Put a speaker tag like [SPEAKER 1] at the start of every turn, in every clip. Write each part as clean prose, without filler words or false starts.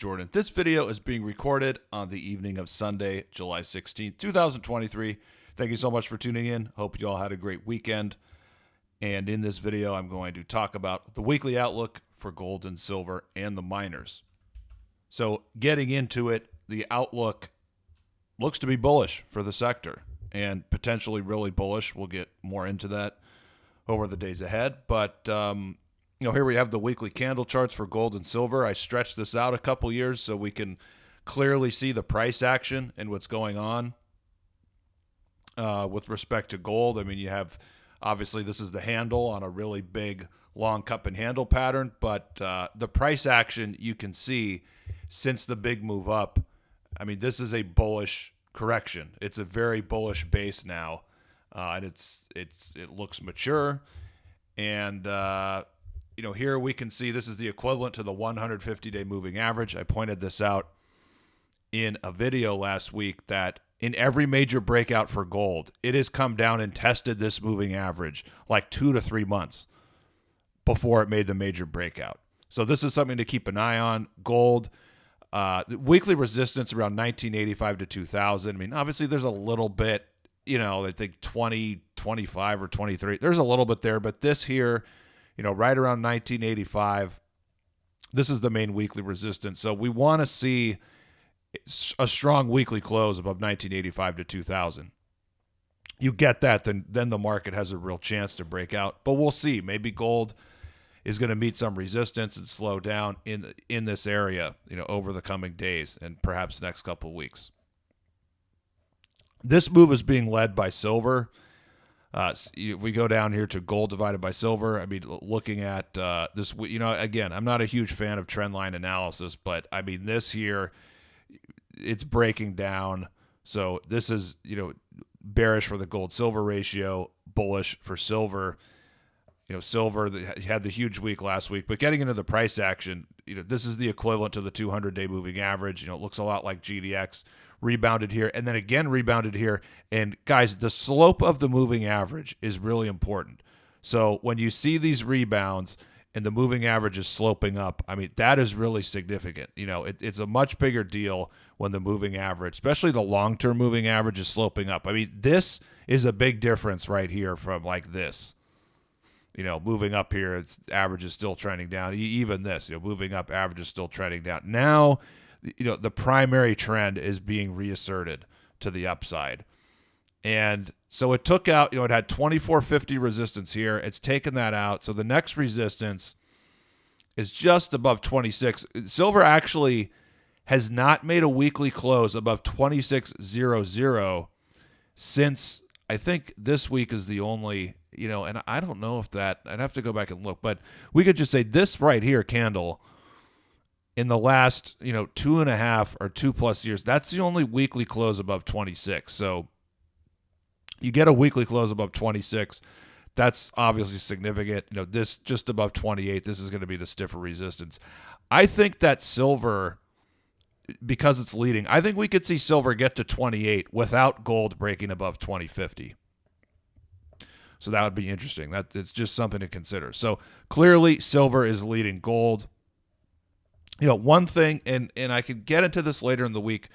[SPEAKER 1] Jordan. This video is being recorded on the evening of Sunday, July 16th, 2023. Thank you so much for tuning in. Hope you all had a great weekend. And in this video, I'm going to talk about the weekly outlook for gold and silver and the miners. So getting into it, the outlook looks to be bullish for the sector and potentially really bullish. We'll get more into that over the days ahead. But, here we have the weekly candle charts for gold and silver. I stretched this out a couple years so we can clearly see the price action and what's going on with respect to gold. I mean, you have, obviously, this is the handle on a really big long cup and handle pattern, but the price action you can see since the big move up. I mean, this is a bullish correction. It's a very bullish base now, and it looks mature. And here we can see this is the equivalent to the 150-day moving average. I pointed this out in a video last week that in every major breakout for gold, it has come down and tested this moving average like 2 to 3 months before it made the major breakout. So this is something to keep an eye on. Gold, weekly resistance around 1985 to 2000. I mean, obviously there's a little bit, I think 20, 25 or 23. There's a little bit there, but this here, right around 1985, this is the main weekly resistance. So we want to see a strong weekly close above 1985 to 2000. You get that, then the market has a real chance to break out. But we'll see. Maybe gold is going to meet some resistance and slow down in this area, over the coming days and perhaps next couple of weeks. This move is being led by silver. If we go down here to gold divided by silver, I mean, looking at this, again, I'm not a huge fan of trend line analysis, but I mean, this here, it's breaking down. So this is, bearish for the gold silver ratio, bullish for silver. Silver had the huge week last week, but getting into the price action, this is the equivalent to the 200-day moving average. It looks a lot like GDX. Rebounded here, and then again rebounded here. And guys, the slope of the moving average is really important. So when you see these rebounds and the moving average is sloping up, I mean, that is really significant. It's a much bigger deal when the moving average, especially the long-term moving average, is sloping up. I mean, this is a big difference right here from like this. Moving up here, its average is still trending down. Even this, moving up, average is still trending down. Now, the primary trend is being reasserted to the upside. And so it took out, it had 2450 resistance here. It's taken that out. So the next resistance is just above 26. Silver actually has not made a weekly close above 2600 since, I think this week is the only, and I don't know if that, I'd have to go back and look, but we could just say this right here candle in the last, 2.5 or 2+ years, that's the only weekly close above 26. So you get a weekly close above 26. That's obviously significant. This just above 28, this is going to be the stiffer resistance. I think that silver, because it's leading, I think we could see silver get to 28 without gold breaking above 2050. So that would be interesting. It's just something to consider. So clearly silver is leading gold. One thing, and I could get into this later in the week,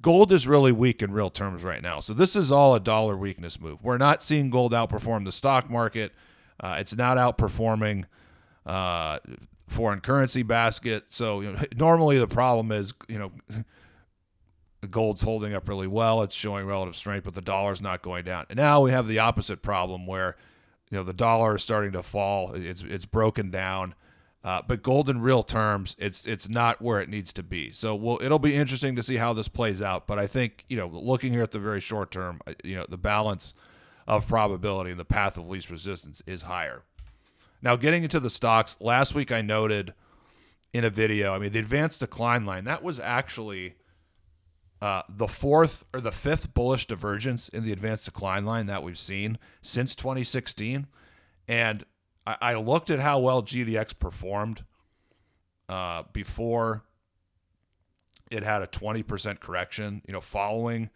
[SPEAKER 1] gold is really weak in real terms right now. So this is all a dollar weakness move. We're not seeing gold outperform the stock market. It's not outperforming foreign currency basket. So normally the problem is, the gold's holding up really well. It's showing relative strength, but the dollar's not going down. And now we have the opposite problem where, the dollar is starting to fall. It's broken down. But gold in real terms, it's not where it needs to be. So it'll be interesting to see how this plays out. But I think, looking here at the very short term, the balance of probability and the path of least resistance is higher. Now, getting into the stocks, last week I noted in a video, the advanced decline line, that was actually the fourth or the fifth bullish divergence in the advanced decline line that we've seen since 2016. And I looked at how well GDX performed before it had a 20% correction, following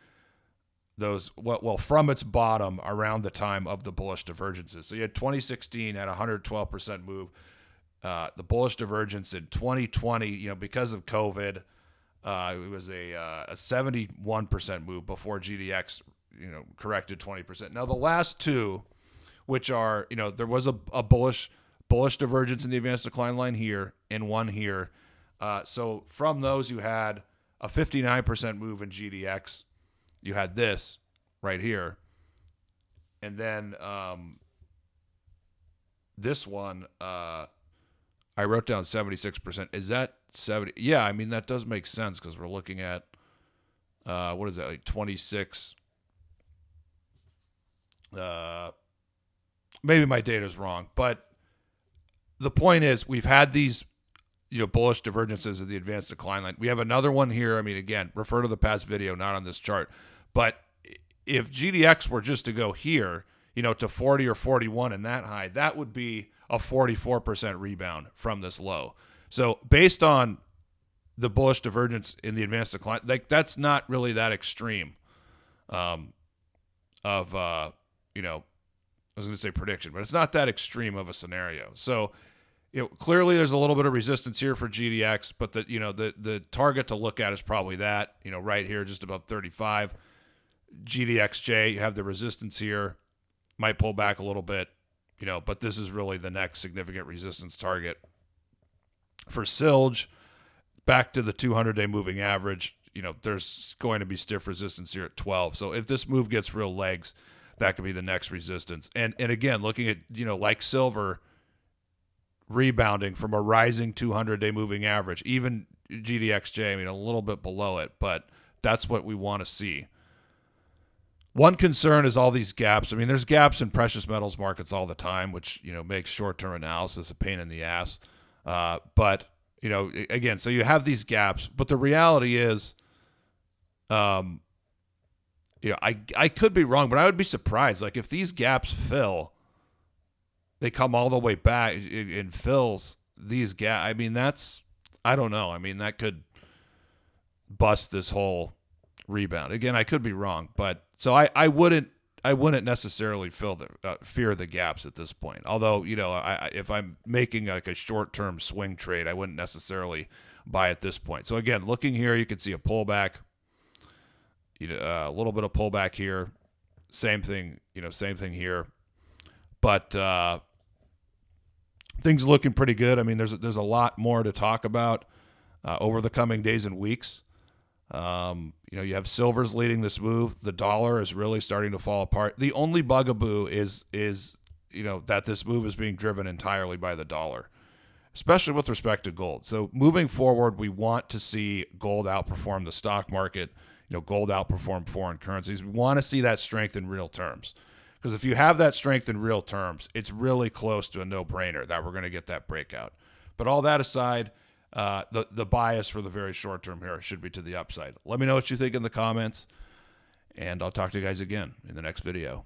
[SPEAKER 1] those, from its bottom around the time of the bullish divergences. So you had 2016 at 112% move. the bullish divergence in 2020, because of COVID, it was a 71% move before GDX, corrected 20%. Now the last two, which are, there was a bullish divergence in the advanced decline line here and one here. So from those, you had a 59% move in GDX. You had this right here. And then this one, I wrote down 76%. Is that 70? Yeah, I mean, that does make sense because we're looking at, what is that, like 26? Maybe my data is wrong, but the point is we've had these, bullish divergences of the advanced decline line. We have another one here. I mean, again, refer to the past video, not on this chart. But if GDX were just to go here, to 40 or 41 and that high, that would be a 44% rebound from this low. So based on the bullish divergence in the advanced decline, like that's not really that extreme I was going to say prediction, but it's not that extreme of a scenario. So, clearly there's a little bit of resistance here for GDX, but the target to look at is probably that, right here, just above 35. GDXJ, you have the resistance here, might pull back a little bit, but this is really the next significant resistance target. For Silge, back to the 200-day moving average, there's going to be stiff resistance here at 12. So if this move gets real legs, that could be the next resistance. And again, looking at, like silver rebounding from a rising 200-day moving average, even GDXJ, I mean, a little bit below it, but that's what we want to see. One concern is all these gaps. I mean, there's gaps in precious metals markets all the time, which, makes short-term analysis a pain in the ass. But, again, so you have these gaps, but the reality is, I could be wrong, but I would be surprised. Like if these gaps fill, they come all the way back and fills these gaps. I mean, I don't know. I mean, that could bust this whole rebound. Again, I could be wrong, but so I wouldn't necessarily fear the gaps at this point. Although, if I'm making like a short-term swing trade, I wouldn't necessarily buy at this point. So again, looking here, you can see a pullback. A little bit of pullback here, same thing here, but things looking pretty good. I mean, there's a lot more to talk about over the coming days and weeks. You have silver's leading this move. The dollar is really starting to fall apart. The only bugaboo is that this move is being driven entirely by the dollar, especially with respect to gold. So moving forward, we want to see gold outperform the stock market. Gold outperform foreign currencies. We want to see that strength in real terms. Because if you have that strength in real terms, it's really close to a no-brainer that we're going to get that breakout. But all that aside, the bias for the very short term here should be to the upside. Let me know what you think in the comments, and I'll talk to you guys again in the next video.